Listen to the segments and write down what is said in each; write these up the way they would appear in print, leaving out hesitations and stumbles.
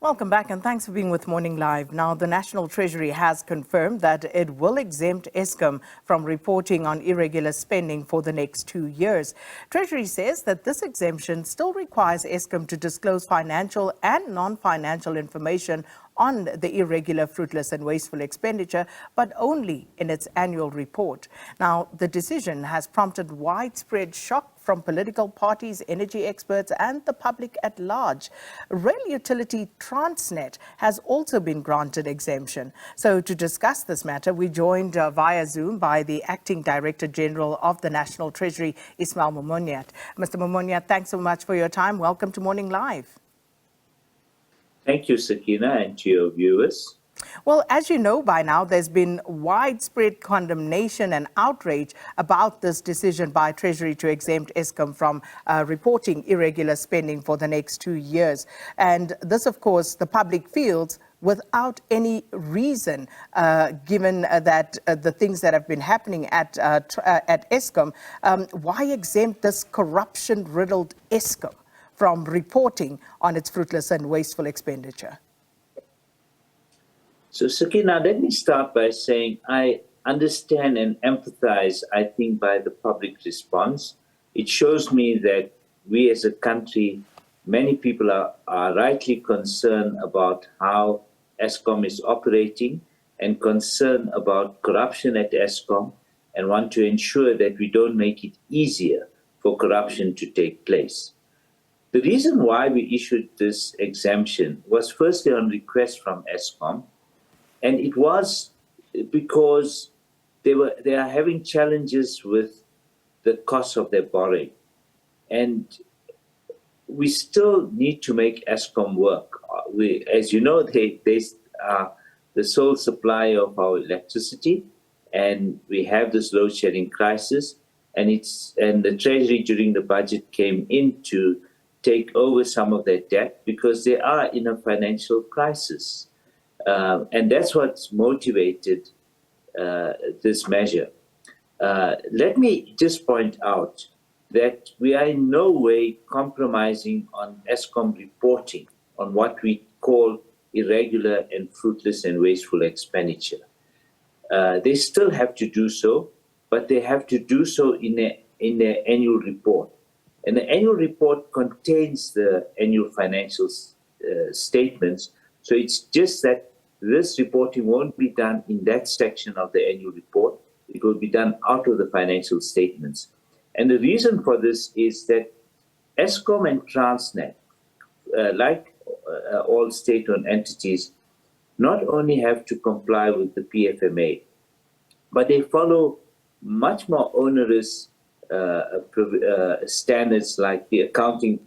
Welcome back and thanks for being with Morning Live. Now, the National Treasury has confirmed that it will exempt Eskom from reporting on irregular spending for the next 2 years. Treasury says that this exemption still requires Eskom to disclose financial and non-financial information on the irregular, fruitless and wasteful expenditure, but only in its annual report. Now, the decision has prompted widespread shock from political parties, energy experts and the public at large. Rail utility Transnet has also been granted exemption. So to discuss this matter, we joined via Zoom by the Acting Director General of the National Treasury, Ismail Momoniat. Mr. Momoniat, thanks so much for your time. Welcome to Morning Live. Thank you, Sakina, and to your viewers. Well, as you know by now, there's been widespread condemnation and outrage about this decision by Treasury to exempt Eskom from reporting irregular spending for the next 2 years. And this, of course, the public feels without any reason, given that the things that have been happening at Eskom. Why exempt this corruption-riddled Eskom from reporting on its fruitless and wasteful expenditure? So, Sakina, let me start by saying I understand and empathize, I think, by the public response. It shows me that we as a country, many people are rightly concerned about how Eskom is operating and concerned about corruption at Eskom and want to ensure that we don't make it easier for corruption to take place. The reason why we issued this exemption was firstly on request from Eskom, and it was because they are having challenges with the cost of their borrowing. And we still need to make Eskom work. As you know, they are the sole supplier of our electricity, and we have this load shedding crisis, and the Treasury during the budget came in to take over some of their debt because they are in a financial crisis. And that's what's motivated this measure. Let me just point out that we are in no way compromising on Eskom reporting on what we call irregular and fruitless and wasteful expenditure. They still have to do so, but they have to do so in their annual report. And the annual report contains the annual financial statements. So it's just that this reporting won't be done in that section of the annual report. It will be done out of the financial statements. And the reason for this is that Eskom and Transnet, like all state-owned entities, not only have to comply with the PFMA, but they follow much more onerous standards like the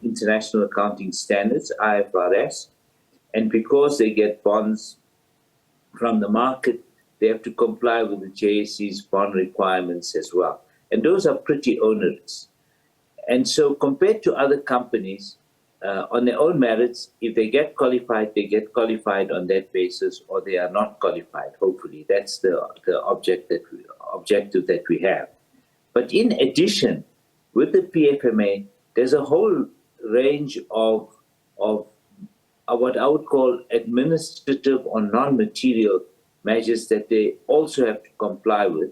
international accounting standards, IFRS. And because they get bonds from the market, they have to comply with the JSE's bond requirements as well. And those are pretty onerous. And so compared to other companies, on their own merits, if they get qualified on that basis, or they are not qualified, hopefully. That's the objective that we have. But in addition, with the PFMA, there's a whole range of what I would call administrative or non-material measures that they also have to comply with.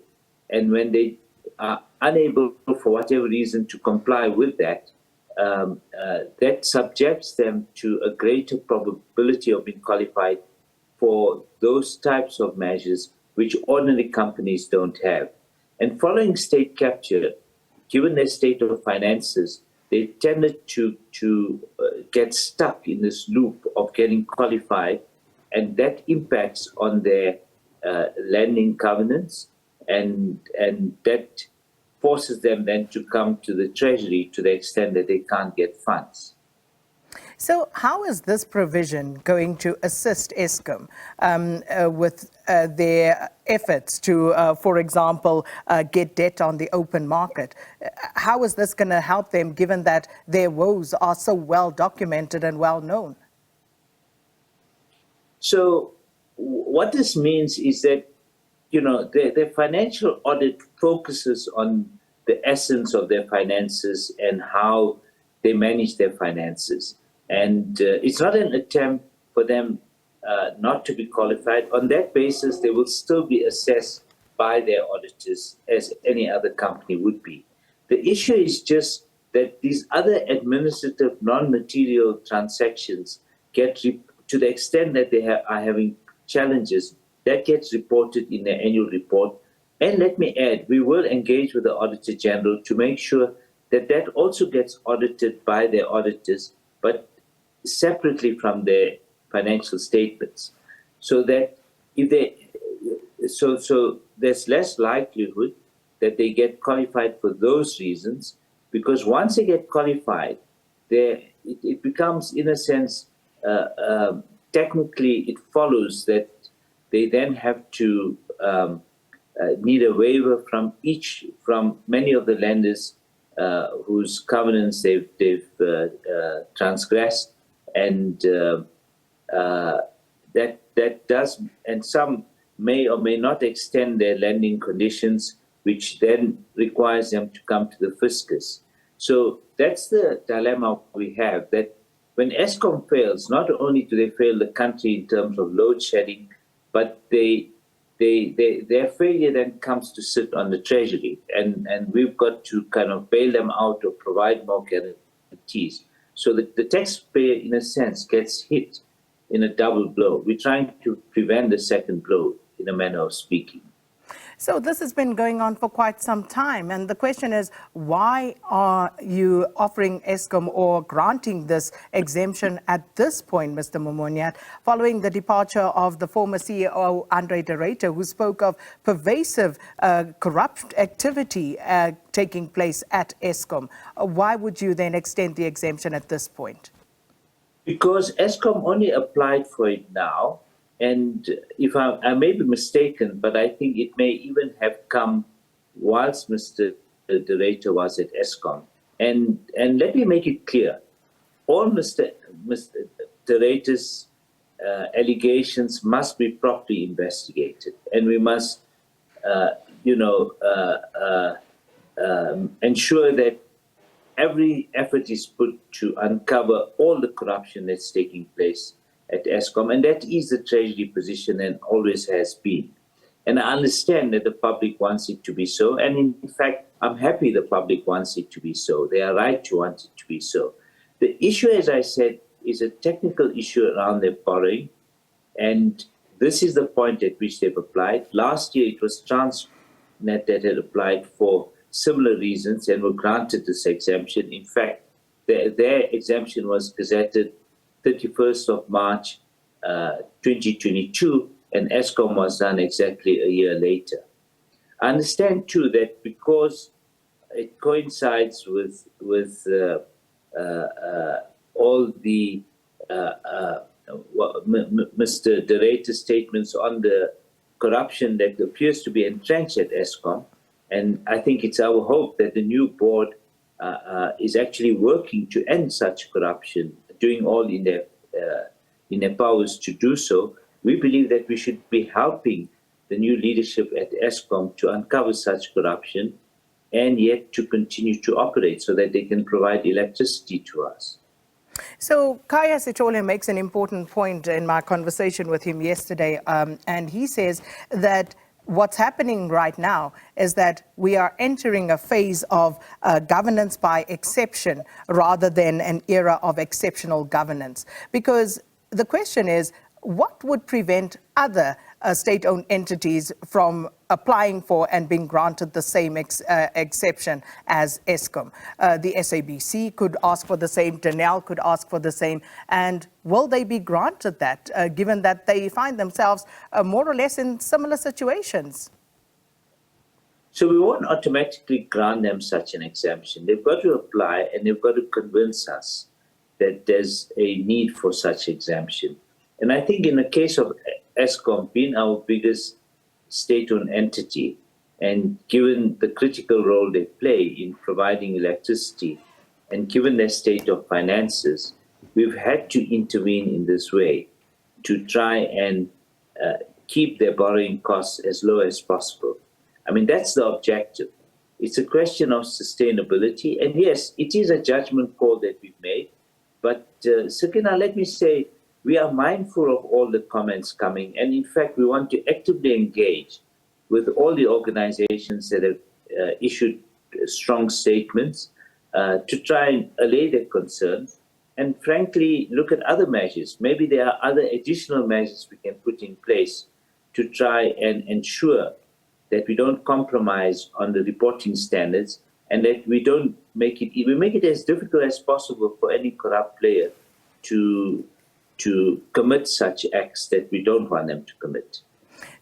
And when they are unable, for whatever reason, to comply with that, that subjects them to a greater probability of being qualified for those types of measures which ordinary companies don't have. And following state capture, given their state of finances, they tended to get stuck in this loop of getting qualified, and that impacts on their lending covenants, and that forces them then to come to the Treasury to the extent that they can't get funds. So how is this provision going to assist Eskom with their efforts to, for example, get debt on the open market? How is this going to help them, given that their woes are so well documented and well known? So what this means is that, you know, their financial audit focuses on the essence of their finances and how they manage their finances. And it's not an attempt for them not to be qualified. On that basis, they will still be assessed by their auditors as any other company would be. The issue is just that these other administrative non-material transactions get, to the extent that they are having challenges, that gets reported in their annual report. And let me add, we will engage with the Auditor General to make sure that that also gets audited by their auditors, but separately from their financial statements, so that if they, so there's less likelihood that they get qualified for those reasons, because once they get qualified, it becomes, in a sense, technically it follows that they then have to need a waiver from many of the lenders whose covenants they've transgressed, and that does, and some may or may not extend their lending conditions, which then requires them to come to the fiscus. So that's the dilemma we have, that when Eskom fails, not only do they fail the country in terms of load shedding, but their failure then comes to sit on the Treasury, and we've got to kind of bail them out or provide more guarantees. So that the taxpayer, in a sense, gets hit in a double blow. We're trying to prevent the second blow, in a manner of speaking. So this has been going on for quite some time, and the question is, why are you offering Eskom or granting this exemption at this point, Mr. Momoniat, following the departure of the former CEO, Andre de Ruyter, who spoke of pervasive corrupt activity taking place at Eskom? Why would you then extend the exemption at this point? Because Eskom only applied for it now. And if I may be mistaken, but I think it may even have come whilst Mr. de Ruyter was at Eskom. And let me make it clear, all Mr. de Ruyter's allegations must be properly investigated, and we must, ensure that every effort is put to uncover all the corruption that's taking place at Eskom, and that is the Treasury position and always has been. And I understand that the public wants it to be so, and in fact, I'm happy the public wants it to be so. They are right to want it to be so. The issue, as I said, is a technical issue around their borrowing, and this is the point at which they've applied. Last year, it was Transnet that had applied for similar reasons and were granted this exemption. In fact, their exemption was gazetted 31st of March 2022, and Eskom was done exactly a year later. I understand too that because it coincides with all the Mr. de Ruyter's statements on the corruption that appears to be entrenched at Eskom, and I think it's our hope that the new board is actually working to end such corruption, doing all in their powers to do so. We believe that we should be helping the new leadership at Eskom to uncover such corruption and yet to continue to operate so that they can provide electricity to us. So Khaya Sithole makes an important point in my conversation with him yesterday, and he says that what's happening right now is that we are entering a phase of governance by exception rather than an era of exceptional governance. Because the question is, what would prevent other state-owned entities from applying for and being granted the same exception as Eskom? The SABC could ask for the same, Denel could ask for the same, and will they be granted that, given that they find themselves more or less in similar situations? So we won't automatically grant them such an exemption. They've got to apply, and they've got to convince us that there's a need for such exemption. And I think in the case of Eskom being our biggest state-owned entity, and given the critical role they play in providing electricity, and given their state of finances, we've had to intervene in this way to try and keep their borrowing costs as low as possible. I mean, that's the objective. It's a question of sustainability. And yes, it is a judgment call that we've made. But Sakina, let me say, we are mindful of all the comments coming, and in fact, we want to actively engage with all the organizations that have issued strong statements to try and allay their concerns, and frankly, look at other measures. Maybe there are other additional measures we can put in place to try and ensure that we don't compromise on the reporting standards, and that we don't make it as difficult as possible for any corrupt player to commit such acts that we don't want them to commit.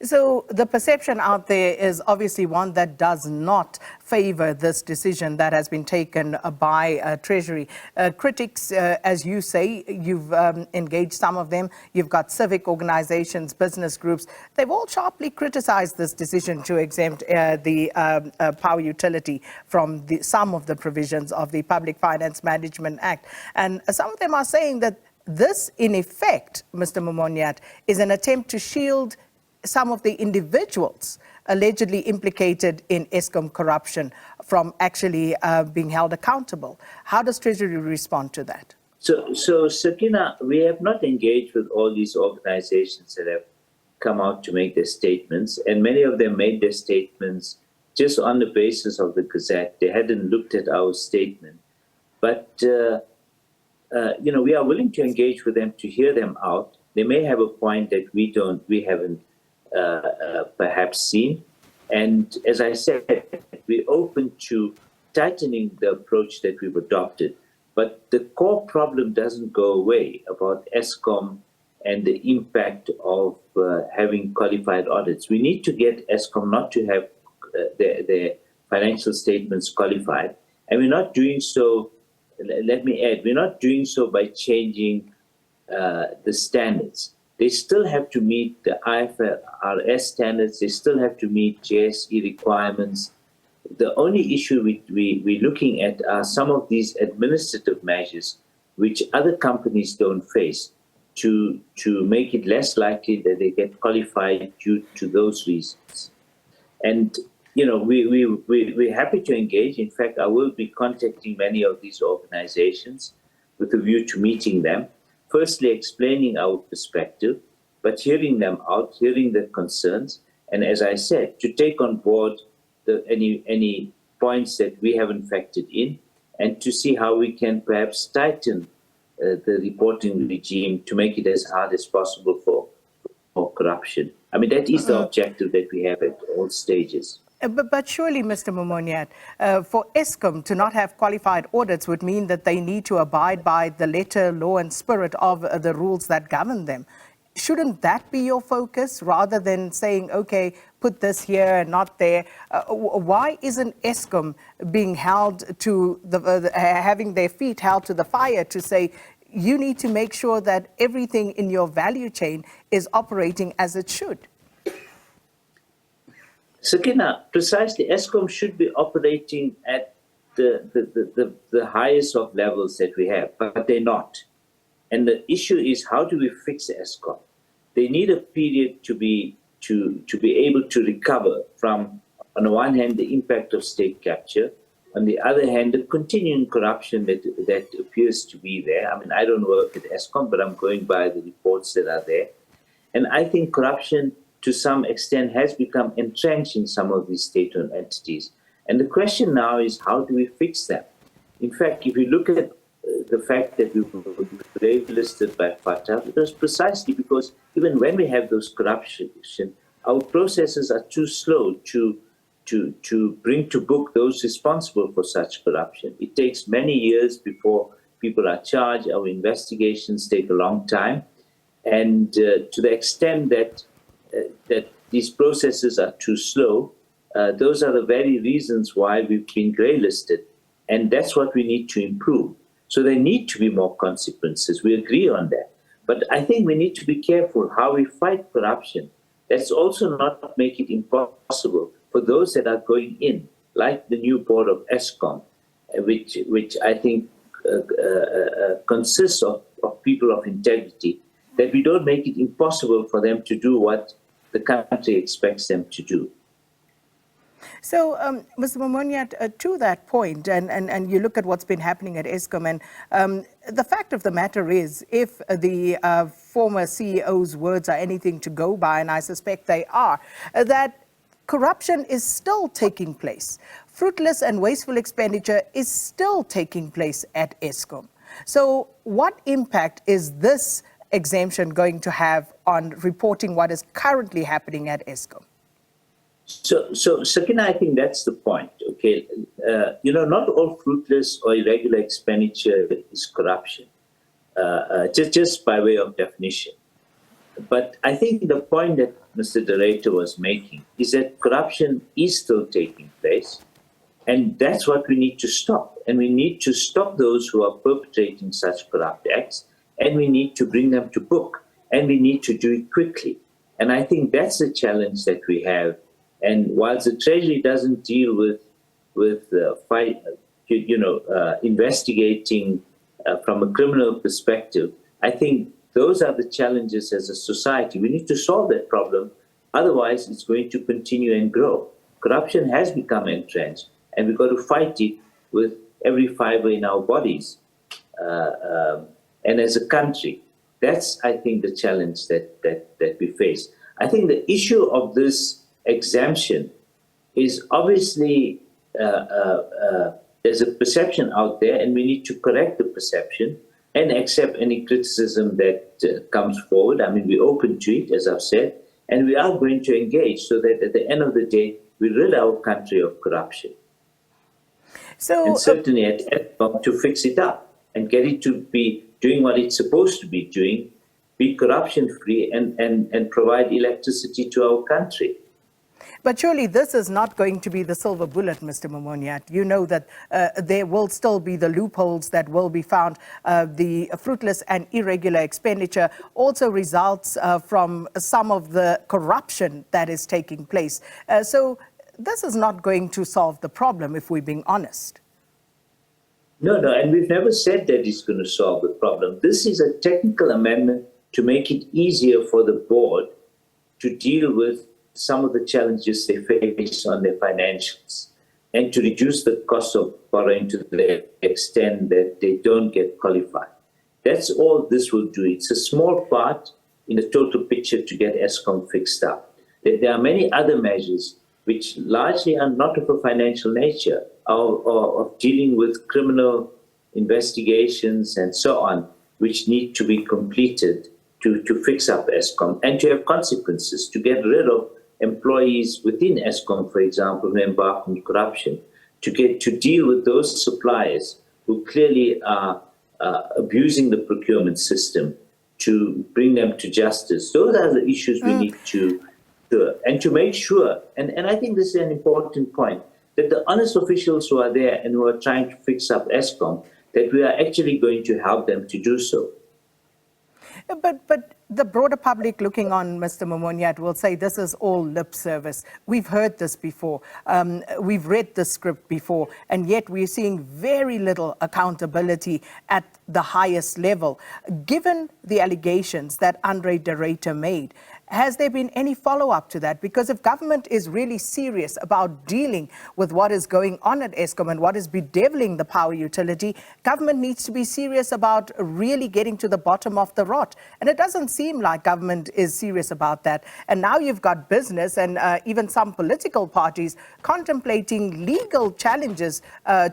So the perception out there is obviously one that does not favor this decision that has been taken by Treasury. Critics, as you say, you've engaged some of them. You've got civic organizations, business groups. They've all sharply criticized this decision to exempt the power utility from some of the provisions of the Public Finance Management Act. And some of them are saying that this, in effect, Mr. Momoniat, is an attempt to shield some of the individuals allegedly implicated in Eskom corruption from actually being held accountable. How does Treasury respond to that? So Sakina, we have not engaged with all these organizations that have come out to make their statements, and many of them made their statements just on the basis of the Gazette. They hadn't looked at our statement. But, we are willing to engage with them to hear them out. They may have a point that we haven't perhaps seen. And as I said, we're open to tightening the approach that we've adopted. But the core problem doesn't go away about Eskom and the impact of having qualified audits. We need to get Eskom not to have their financial statements qualified. And we're not doing so, let me add, we're not doing so by changing the standards. They still have to meet the IFRS standards. They still have to meet JSE requirements. The only issue we're looking at are some of these administrative measures which other companies don't face to make it less likely that they get qualified due to those reasons. And, we're happy to engage. In fact, I will be contacting many of these organizations with a view to meeting them. Firstly, explaining our perspective, but hearing them out, hearing their concerns, and as I said, to take on board any points that we haven't factored in, and to see how we can perhaps tighten the reporting regime to make it as hard as possible for corruption. I mean, that is the objective that we have at all stages. But surely, Mr. Momoniat, for Eskom to not have qualified audits would mean that they need to abide by the letter, law and spirit of the rules that govern them. Shouldn't that be your focus rather than saying, okay, put this here and not there? Why isn't Eskom being held to having their feet held to the fire to say, you need to make sure that everything in your value chain is operating as it should? Sakina, precisely, Eskom should be operating at the highest of levels that we have, but they're not. And the issue is, how do we fix Eskom? They need a period to be able to recover from, on the one hand, the impact of state capture, on the other hand, the continuing corruption that appears to be there. I mean, I don't work at Eskom, but I'm going by the reports that are there. And I think corruption, to some extent, has become entrenched in some of these state-owned entities. And the question now is, how do we fix that? In fact, if you look at the fact that we were grave-listed by FATA, it was precisely because even when we have those corruption, our processes are too slow to bring to book those responsible for such corruption. It takes many years before people are charged. Our investigations take a long time. And to the extent that these processes are too slow, those are the very reasons why we've been grey-listed. And that's what we need to improve. So there need to be more consequences. We agree on that. But I think we need to be careful how we fight corruption. Let's also not make it impossible for those that are going in, like the new board of Eskom, which I think consists of people of integrity, that we don't make it impossible for them to do what the country expects them to do. So, Mr. Momoniat, to that point, and you look at what's been happening at Eskom, and the fact of the matter is, if the former CEO's words are anything to go by, and I suspect they are, that corruption is still taking place. Fruitless and wasteful expenditure is still taking place at Eskom. So what impact is this exemption going to have on reporting what is currently happening at Eskom? So, Sakina, I think that's the point. Okay, not all fruitless or irregular expenditure is corruption, just by way of definition. But I think the point that Mr. Director was making is that corruption is still taking place, and that's what we need to stop. And we need to stop those who are perpetrating such corrupt acts, and we need to bring them to book, and we need to do it quickly. And I think that's the challenge that we have. And whilst the Treasury doesn't deal with investigating from a criminal perspective, I think those are the challenges as a society. We need to solve that problem. Otherwise, it's going to continue and grow. Corruption has become entrenched, and we've got to fight it with every fiber in our bodies. And as a country, that's, I think, the challenge that we face. I think the issue of this exemption is obviously there's a perception out there, and we need to correct the perception and accept any criticism that comes forward. I mean, we're open to it, as I've said, and we are going to engage so that at the end of the day, we rid our country of corruption. So, and certainly at Eskom to fix it up and get it to be doing what it's supposed to be doing, be corruption-free and provide electricity to our country. But surely this is not going to be the silver bullet, Mr. Momoniat. You know that there will still be the loopholes that will be found. The fruitless and irregular expenditure also results from some of the corruption that is taking place. So this is not going to solve the problem, if we're being honest. No, and we've never said that it's going to solve the problem. This is a technical amendment to make it easier for the board to deal with some of the challenges they face on their financials and to reduce the cost of borrowing to the extent that they don't get qualified. That's all this will do. It's a small part in the total picture to get Eskom fixed up. There are many other measures which largely are not of a financial nature, or of dealing with criminal investigations and so on, which need to be completed to fix up Eskom and to have consequences, to get rid of employees within Eskom, for example, who embark on corruption, to deal with those suppliers who clearly are abusing the procurement system, to bring them to justice. Those are the issues we need to and to make sure, and I think this is an important point, that the honest officials who are there and who are trying to fix up Eskom, that we are actually going to help them to do so. But the broader public looking on, Mr. Momoniat, will say this is all lip service. We've heard this before. We've read the script before, and yet we're seeing very little accountability at the highest level. Given the allegations that Andre de Ruyter made, has there been any follow-up to that? Because if government is really serious about dealing with what is going on at Eskom and what is bedeviling the power utility, government needs to be serious about really getting to the bottom of the rot. And it doesn't seem like government is serious about that. And now you've got business and even some political parties contemplating legal challenges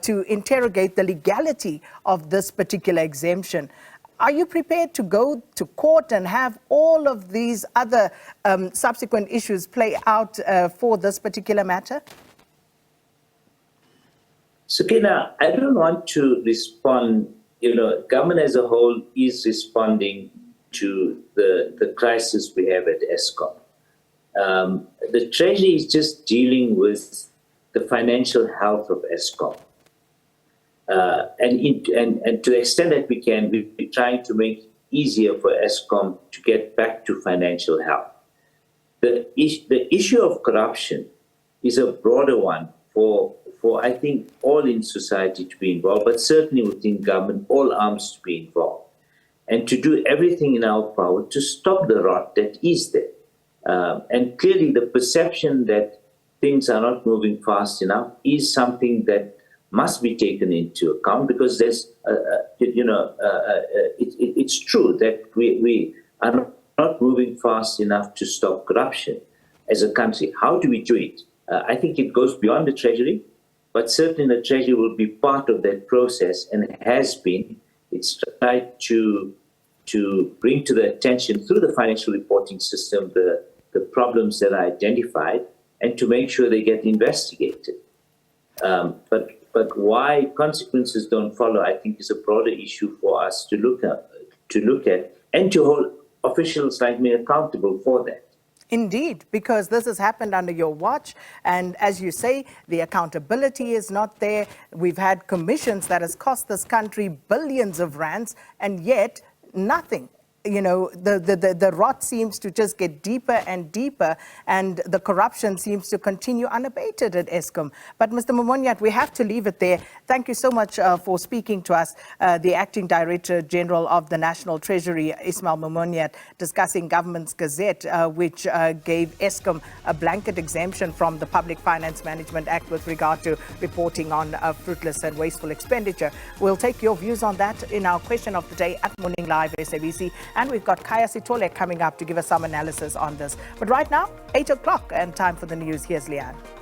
to interrogate the legality of this particular exemption. Are you prepared to go to court and have all of these other subsequent issues play out for this particular matter? Sakina, I don't want to respond. Government as a whole is responding to the crisis we have at Eskom. The Treasury is just dealing with the financial health of Eskom. And to the extent that we can, we're trying to make it easier for Eskom to get back to financial health. The issue of corruption is a broader one for I think all in society to be involved, but certainly within government, all arms to be involved, and to do everything in our power to stop the rot that is there. And clearly the perception that things are not moving fast enough is something that must be taken into account, because there's, it's true that we are not moving fast enough to stop corruption as a country. How do we do it? I think it goes beyond the Treasury, but certainly the Treasury will be part of that process and has been. It's tried to bring to the attention through the financial reporting system the problems that are identified and to make sure they get investigated. But why consequences don't follow, I think, is a broader issue for us to look at and to hold officials like me accountable for that. Indeed, because this has happened under your watch. And as you say, the accountability is not there. We've had commissions that has cost this country billions of rands, and yet nothing. You know, the rot seems to just get deeper and deeper, and the corruption seems to continue unabated at Eskom. But Mr. Momoniat, we have to leave it there. Thank you so much for speaking to us, the Acting Director General of the National Treasury, Ismail Momoniat, discussing Government's Gazette, which gave Eskom a blanket exemption from the Public Finance Management Act with regard to reporting on fruitless and wasteful expenditure. We'll take your views on that in our question of the day at Morning Live SABC. And we've got Kaya Sitole coming up to give us some analysis on this. But right now, 8 o'clock and time for the news. Here's Leanne.